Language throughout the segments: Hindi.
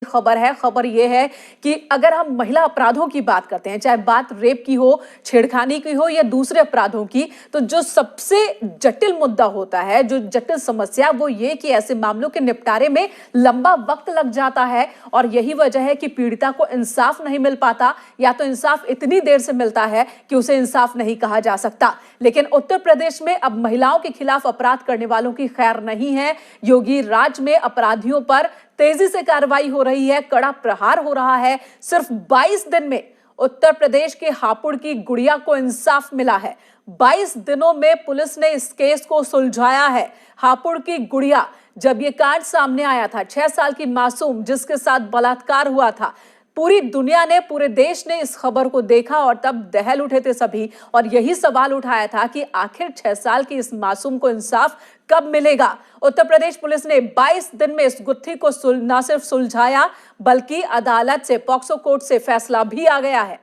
खबर है। खबर यह है कि अगर हम महिला अपराधों की बात करते हैं, चाहे बात रेप की हो, छेड़खानी की हो या दूसरे अपराधों की, तो जो सबसे जटिल मुद्दा होता है, जो जटिल समस्या, वो ये कि ऐसे मामलों के निपटारे में लंबा वक्त लग जाता है और यही वजह है कि पीड़िता को इंसाफ नहीं मिल पाता, या तो इंसाफ इतनी देर से मिलता है कि उसे इंसाफ नहीं कहा जा सकता। लेकिन उत्तर प्रदेश में अब महिलाओं के खिलाफ अपराध करने वालों की खैर नहीं है। योगी राज में अपराधियों पर तेजी से कार्रवाई हो रही है, कड़ा प्रहार हो रहा है। सिर्फ 22 दिन में उत्तर प्रदेश के हापुड़ की गुड़िया को इंसाफ मिला है। 22 दिनों में पुलिस ने इस केस को सुलझाया है। हापुड़ की गुड़िया, जब यह कांड सामने आया था, 6 साल की मासूम जिसके साथ बलात्कार हुआ था, पूरी दुनिया ने, पूरे देश ने इस खबर को देखा और तब दहल उठे थे सभी, और यही सवाल उठाया था कि आखिर 6 साल की इस मासूम को इंसाफ कब मिलेगा। उत्तर प्रदेश पुलिस ने 22 दिन में इस गुत्थी को न सिर्फ सुलझाया, बल्कि अदालत से, पॉक्सो कोर्ट से फैसला भी आ गया है।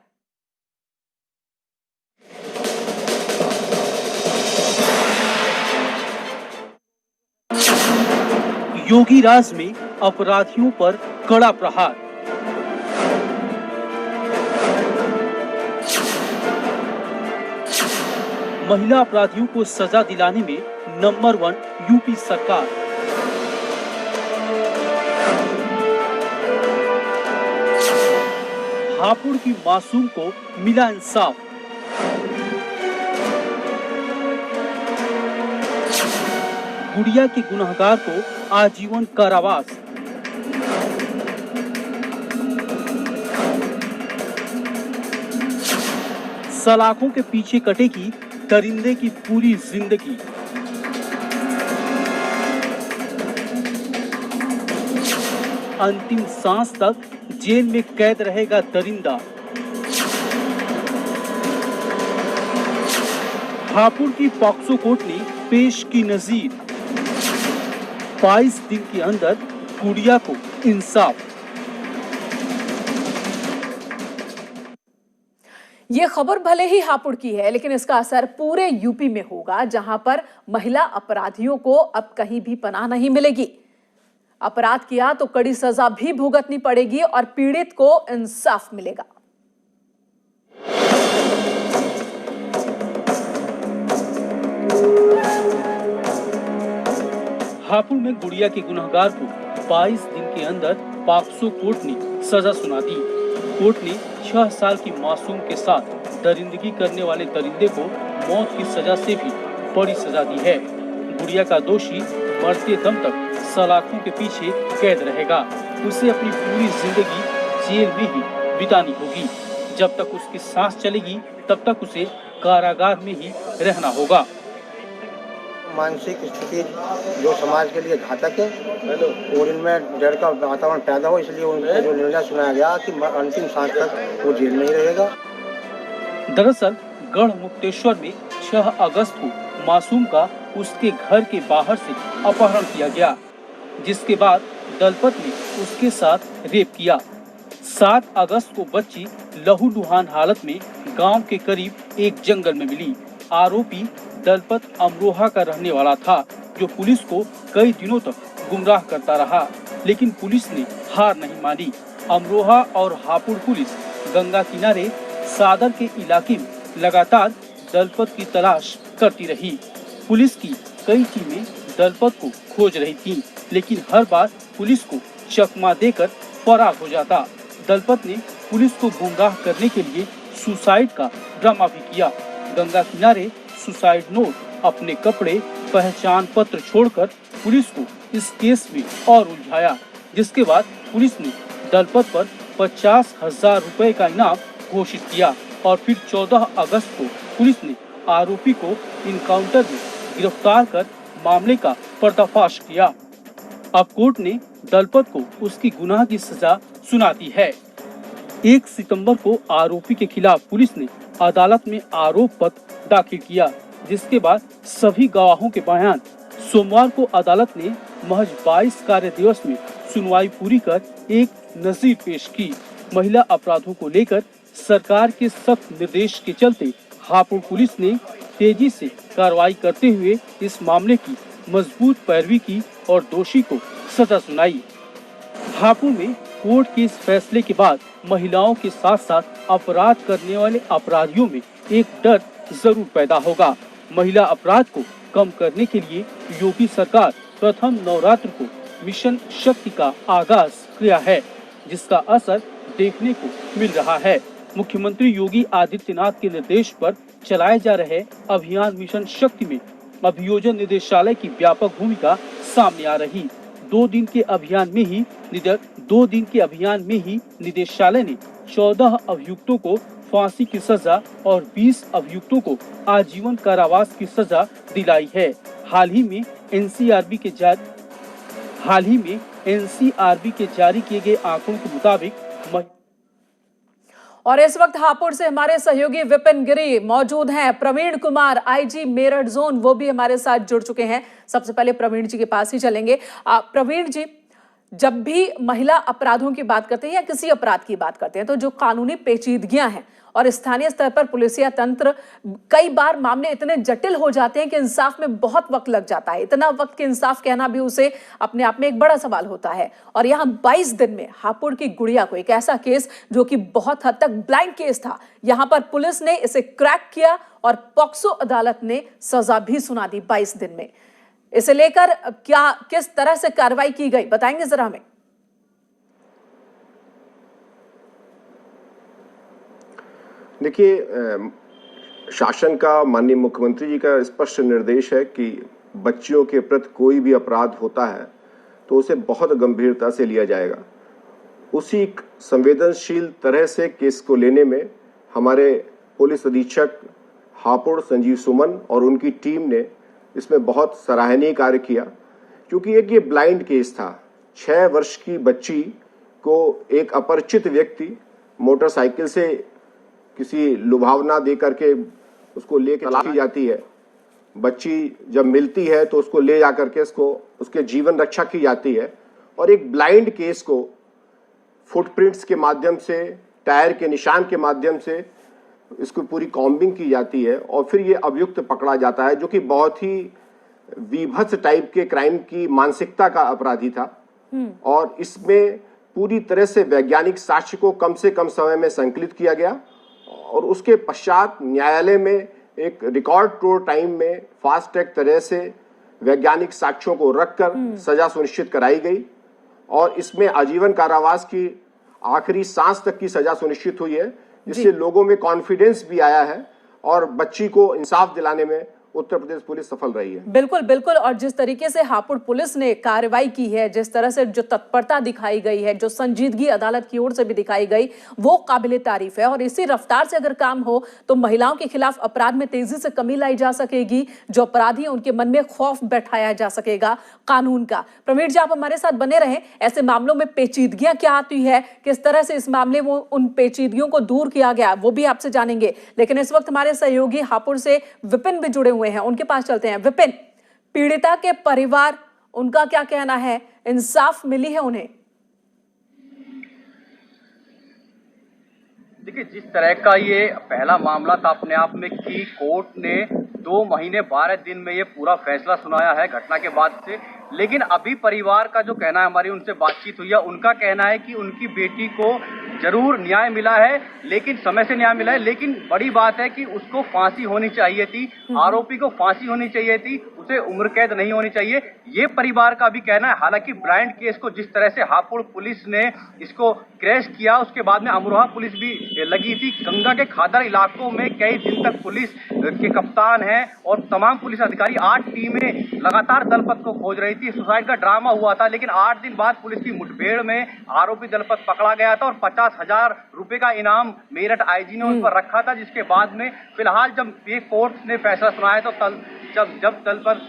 योगी राज में अपराधियों पर कड़ा प्रहार। महिला अपराधियों को सजा दिलाने में नंबर 1 यूपी सरकार। हापुड़ की मासूम को मिला इंसाफ। गुड़िया के गुनहगार को आजीवन कारावास। सलाखों के पीछे कटेगी दरिंदे की पूरी जिंदगी। अंतिम सांस तक जेल में कैद रहेगा दरिंदा। हापुड़ की पॉक्सो कोर्ट ने पेश की नजीर। 22 दिन के अंदर गुड़िया को इंसाफ। ये खबर भले ही हापुड़ की है, लेकिन इसका असर पूरे यूपी में होगा, जहां पर महिला अपराधियों को अब कहीं भी पनाह नहीं मिलेगी। अपराध किया तो कड़ी सजा भी भुगतनी पड़ेगी और पीड़ित को इंसाफ मिलेगा। हापुड़ में गुड़िया के गुनहगार को 22 दिन के अंदर पॉक्सो कोर्ट ने सजा सुना दी। कोर्ट ने 6 साल की मासूम के साथ दरिंदगी करने वाले दरिंदे को मौत की सजा से भी बड़ी सजा दी है। गुड़िया का दोषी मरते दम तक सलाखों के पीछे कैद रहेगा। उसे अपनी पूरी जिंदगी जेल में ही बितानी होगी। जब तक उसकी सांस चलेगी तब तक उसे कारागार में ही रहना होगा। मानसिक स्थिति जो समाज के लिए घातक है और इनमें डर का वातावरण पैदा हो, इसलिए उनको जो निर्णय सुनाया गया कि अंतिम सांस तक वो जेल में ही रहेगा। दरअसल गढ़ मुक्तेश्वर में 6 अगस्त को मासूम का उसके घर के बाहर से अपहरण किया गया, जिसके बाद दलपत ने उसके साथ रेप किया। 7 अगस्त को बच्ची लहूलुहान हालत में गांव के करीब एक जंगल में मिली। आरोपी दलपत अमरोहा का रहने वाला था, जो पुलिस को कई दिनों तक गुमराह करता रहा, लेकिन पुलिस ने हार नहीं मानी। अमरोहा और हापुड़ पुलिस गंगा किनारे सादर के इलाके में लगातार दलपत की तलाश करती रही। पुलिस की कई टीमें दलपत को खोज रही थीं, लेकिन हर बार पुलिस को चकमा देकर फरार हो जाता। दलपत ने पुलिस को गुमराह करने के लिए सुसाइड का ड्रामा भी किया। गंगा किनारे सुसाइड नोट, अपने कपड़े, पहचान पत्र छोड़कर पुलिस को इस केस में और उलझाया, जिसके बाद पुलिस ने दलपत पर 50,000 रुपए का इनाम घोषित किया और फिर 14 अगस्त को पुलिस ने आरोपी को इनकाउंटर में गिरफ्तार कर मामले का पर्दाफाश किया। अब कोर्ट ने दलपत को उसकी गुनाह की सजा सुना दी है। 1 सितंबर को आरोपी के खिलाफ पुलिस ने अदालत में आरोप पत्र दाखिल किया, जिसके बाद सभी गवाहों के बयान। सोमवार को अदालत ने महज 22 कार्य दिवस में सुनवाई पूरी कर एक नजीर पेश की। महिला अपराधों को लेकर सरकार के सख्त निर्देश के चलते हापुड़ पुलिस ने तेजी से कार्रवाई करते हुए इस मामले की मजबूत पैरवी की और दोषी को सजा सुनाई। हापुड़ में कोर्ट के इस फैसले के बाद महिलाओं के साथ साथ अपराध करने वाले अपराधियों में एक डर जरूर पैदा होगा। महिला अपराध को कम करने के लिए योगी सरकार प्रथम नवरात्र को मिशन शक्ति का आगाज किया है, जिसका असर देखने को मिल रहा है। मुख्यमंत्री योगी आदित्यनाथ के निर्देश पर चलाए जा रहे अभियान मिशन शक्ति में अभियोजन निदेशालय की व्यापक भूमिका सामने आ रही। 2 दिन के अभियान में ही निदेशालय ने 14 अभियुक्तों को फांसी की सजा और 20 अभियुक्तों को आजीवन कारावास की सजा दिलाई है। हाल ही में एनसीआरबी के जारी किए गए आंकड़ों के मुताबिक और इस वक्त हापुड़ से हमारे सहयोगी विपिन गिरी मौजूद हैं। प्रवीण कुमार आईजी मेरठ जोन वो भी हमारे साथ जुड़ चुके हैं। सबसे पहले प्रवीण जी के पास ही चलेंगे। प्रवीण जी, जब भी महिला अपराधों की बात करते हैं या किसी अपराध की बात करते हैं तो जो कानूनी पेचीदगियां हैं और स्थानीय स्तर पर पुलिसिया तंत्र, कई बार मामले इतने जटिल हो जाते हैं कि इंसाफ में बहुत वक्त लग जाता है। इतना वक्त कि इंसाफ कहना भी उसे अपने आप में एक बड़ा सवाल होता है। और यहाँ 22 दिन में हापुड़ की गुड़िया को, एक ऐसा केस जो कि बहुत हद तक ब्लाइंड केस था, यहाँ पर पुलिस ने इसे क्रैक किया और पॉक्सो अदालत ने सजा भी सुना दी 22 दिन में। इसे लेकर किस तरह से कार्रवाई की गई, बताएंगे जरा हमें। देखिए, शासन का, माननीय मुख्यमंत्री जी का स्पष्ट निर्देश है कि बच्चियों के प्रति कोई भी अपराध होता है तो उसे बहुत गंभीरता से लिया जाएगा। उसी संवेदनशील तरह से केस को लेने में हमारे पुलिस अधीक्षक हापुड़ संजीव सुमन और उनकी टीम ने इसमें बहुत सराहनीय कार्य किया, क्योंकि ये ब्लाइंड केस था। 6 वर्ष की बच्ची को एक अपरिचित व्यक्ति मोटरसाइकिल से किसी लुभावना दे करके उसको लेकर चलाई जाती है। बच्ची जब मिलती है तो उसको ले जाकर के उसके जीवन रक्षा की जाती है। और एक ब्लाइंड केस को फुटप्रिंट्स के माध्यम से, टायर के निशान के माध्यम से इसको पूरी कॉम्बिंग की जाती है और फिर ये अभियुक्त पकड़ा जाता है, जो कि बहुत ही विभत्स टाइप के क्राइम की मानसिकता का अपराधी था। और इसमें पूरी तरह से वैज्ञानिक साक्ष्य को कम से कम समय में संकलित किया गया और उसके पश्चात न्यायालय में एक रिकॉर्ड टू टाइम में फास्ट ट्रैक तरह से वैज्ञानिक साक्ष्यों को रखकर सजा सुनिश्चित कराई गई। और इसमें आजीवन कारावास की आखिरी सांस तक की सजा सुनिश्चित हुई है, जिससे लोगों में कॉन्फिडेंस भी आया है और बच्ची को इंसाफ दिलाने में उत्तर प्रदेश पुलिस सफल रही है। बिल्कुल बिल्कुल। और जिस तरीके से हापुड़ पुलिस ने कार्रवाई की है, जिस तरह से जो तत्परता दिखाई गई है, जो संजीदगी अदालत की ओर से भी दिखाई गई, वो काबिले तारीफ है। और इसी रफ्तार से अगर काम हो तो महिलाओं के खिलाफ अपराध में तेजी से कमी लाई जा सकेगी। जो अपराधी हैं उनके मन में खौफ बैठाया जा सकेगा कानून का। प्रवीण जी, आप हमारे साथ बने रहें। ऐसे मामलों में पेचीदगियां क्या आती है, किस तरह से इस मामले में उन पेचीदगियों को दूर किया गया, वो भी आपसे जानेंगे। लेकिन इस वक्त हमारे सहयोगी हापुड़ से विपिन भी जुड़े हुए हैं, उनके पास चलते हैं। विपिन, पीड़िता के परिवार, उनका क्या कहना है? इंसाफ मिली है उन्हें? देखिए, जिस तरह का ये पहला मामला था अपने आप में कि कोर्ट ने 2 महीने 12 दिन में ये पूरा फैसला सुनाया है घटना के बाद से, लेकिन अभी परिवार का जो कहना है, हमारी उनसे बातचीत हुई है, उनका कहना है कि उनकी बेटी को जरूर न्याय मिला है, लेकिन समय से न्याय मिला है, लेकिन बड़ी बात है कि उसको फांसी होनी चाहिए थी, आरोपी को फांसी होनी चाहिए थी, उसे उम्र कैद नहीं होनी चाहिए, ये परिवार का भी कहना है। हालांकि ब्लाइंड केस को जिस तरह से हापुड़ पुलिस ने इसको क्रैश किया, उसके बाद में अमरोहा पुलिस भी लगी थी। गंगा के खादर इलाकों में कई दिन तक पुलिस के कप्तान हैं और तमाम पुलिस अधिकारी, 8 टीमें लगातार दलपत को खोज रही थी। सुसाइड का ड्रामा हुआ था, लेकिन 8 दिन बाद पुलिस की मुठभेड़ में आरोपी दलपत पकड़ा गया था और 50,000 रुपए का इनाम मेरठ आईजी ने उस पर रखा था। जिसके बाद में फिलहाल जब ये कोर्ट ने फैसला सुनाया तो जब दलपत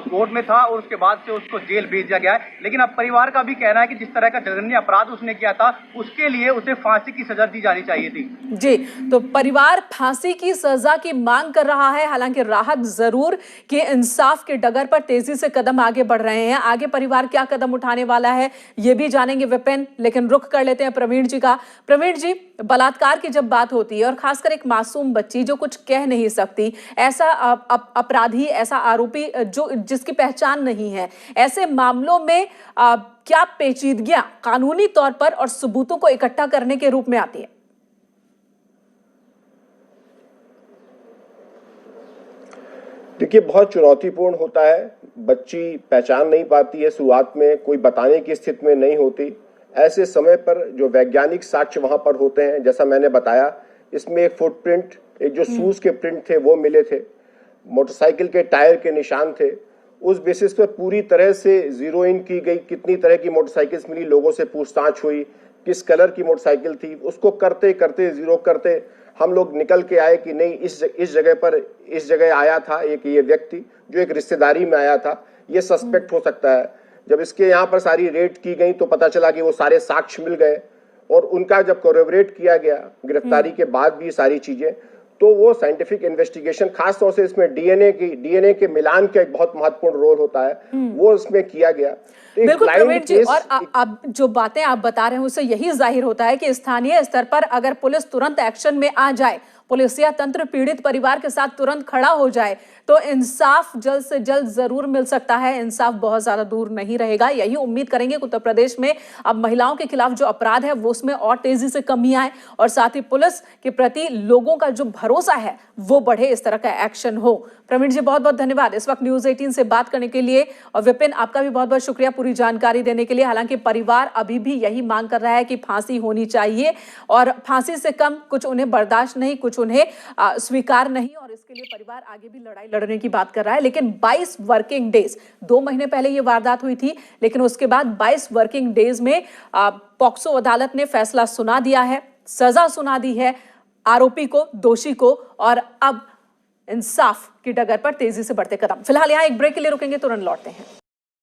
कोर्ट में था और उसके बाद से उसको जेल भेज दिया गया है। लेकिन अब परिवार का भी कहना है कि जिस तरह का जघन्य अपराध उसने किया था, उसके लिए उसे फांसी की सजा दी जानी चाहिए थी। जी, तो परिवार फांसी की सजा की मांग कर रहा है। हालांकि राहत जरूर कि इंसाफ के डगर पर तेजी से कदम आगे बढ़ रहे हैं। आगे परिवार क्या कदम उठाने वाला है ये भी जानेंगे विपिन, लेकिन रुख कर लेते हैं प्रवीण जी का। प्रवीण जी, बलात्कार की जब बात होती है और खासकर एक मासूम बच्ची जो कुछ कह नहीं सकती, ऐसा अपराधी, ऐसा आरोपी जो जिसकी पहचान नहीं है, ऐसे मामलों में क्या पेचीदगियां कानूनी तौर पर और सबूतों को इकट्ठा करने के रूप में आती है? देखिए, बहुत चुनौतीपूर्ण होता है। बच्ची पहचान नहीं पाती है, शुरुआत में कोई बताने की स्थिति में नहीं होती। ऐसे समय पर जो वैज्ञानिक साक्ष्य वहां पर होते हैं, जैसा मैंने बताया, इसमें एक फुटप्रिंट, एक जो शूज के प्रिंट थे वो मिले थे, मोटरसाइकिल के टायर के निशान थे। उस बेसिस पर पूरी तरह से जीरो इन की गई, कितनी तरह की मोटरसाइकिल्स मिली, लोगों से पूछताछ हुई, किस कलर की मोटरसाइकिल थी, उसको करते करते जीरो करते हम लोग निकल के आए कि नहीं, इस जगह पर इस जगह आया था एक ये व्यक्ति जो एक रिश्तेदारी में आया था, ये सस्पेक्ट हो सकता है। जब इसके यहाँ पर सारी रेड की गई तो पता चला कि वो सारे साक्ष्य मिल गए और उनका जब कोरेबोरेट किया गया गिरफ्तारी के बाद भी सारी चीजें, तो वो साइंटिफिक इन्वेस्टिगेशन, खास तौर से इसमें डीएनए के मिलान का एक बहुत महत्वपूर्ण रोल होता है, वो इसमें किया गया। तो बिल्कुल प्रवीण जी, और अब जो बातें आप बता रहे हैं उससे यही जाहिर होता है कि स्थानीय स्तर पर अगर पुलिस तुरंत एक्शन में आ जाए, पुलिसिया तंत्र पीड़ित परिवार के साथ तुरंत खड़ा हो जाए, तो इंसाफ जल्द से जल्द जरूर मिल सकता है। इंसाफ बहुत ज्यादा दूर नहीं रहेगा। यही उम्मीद करेंगे कि उत्तर प्रदेश में अब महिलाओं के खिलाफ जो अपराध है वो उसमें और तेजी से कमी आए और साथ ही पुलिस के प्रति लोगों का जो भरोसा है वो बढ़े, इस तरह का एक्शन हो। प्रवीण जी, बहुत बहुत धन्यवाद इस वक्त न्यूज 18 से बात करने के लिए। और विपिन, आपका भी बहुत बहुत शुक्रिया पूरी जानकारी देने के लिए। हालांकि परिवार अभी भी यही मांग कर रहा है कि फांसी होनी चाहिए और फांसी से कम कुछ उन्हें बर्दाश्त नहीं, कुछ उन्हें स्वीकार नहीं, और इसके लिए परिवार आगे भी लड़ाई लड़ने की बात कर रहा है। लेकिन 22 वर्किंग डेज, 2 महीने पहले ये वारदात हुई थी, लेकिन उसके बाद 22 वर्किंग डेज में पॉक्सो अदालत ने फैसला सुना दिया है, सजा सुना दी है आरोपी को, दोषी को, और अब इंसाफ की डगर पर तेजी से बढ़ते कदम। फिलहाल यहाँ एक ब्रेक के लिए रुकेंगे, तुरंत लौटते हैं।